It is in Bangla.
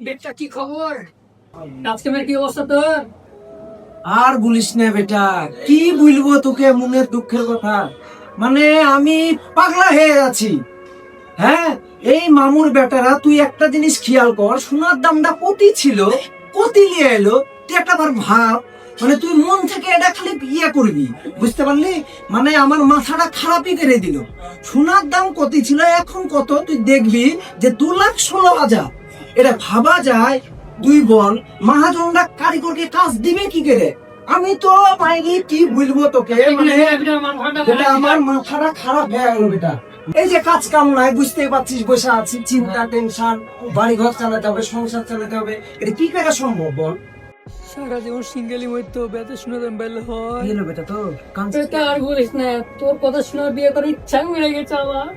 বেটা কি খবর? কাজকামের কি অবস্থা তোর? আর বলিস না বেটা, কি বলবো তোকে মনের দুঃখের কথা। মানে আমি পাগলা হয়ে আছি। হ্যাঁ, এই মামুর বেটারা তুই একটা জিনিস খেয়াল কর, সোনার দামটা কোটি ছিল, কোটি নিয়ে এলো। তুই একটা বার ভাব, মানে তুই মন থেকে এটা খালি ইয়ে করবি, বুঝতে পারলি? মানে আমার মাথাটা খারাপই করে দিল। সোনার দাম কত ছিল, এখন কত তুই দেখবি যে 2,16,000। এটা ভাবা যায়? তুই বল, মহাজনরা কারিগরকে কাজ দিবে কি করে? আমি তো পাইনি, কি বলবো তোকে, মানে এটা আমার মাথাটা খারাপ হয়ে গেল বেটা। এই যে কাজ কাম নাই, বুঝতেই পারছিস, বসে আছি, চিন্তা টেনশন, বাড়ি ঘর চালাতে হবে, সংসার চালাতে হবে, এটা কি করে সম্ভব বল? সারা জীবন সিঙ্গেলি মরতে হবে, এত শুনে দাম বেল হয়। কি হলো বেটা তোর? বেটা আর বলিস না, তোর কথা শুনে বিয়ে করার ইচ্ছা মরে গেছে আমার।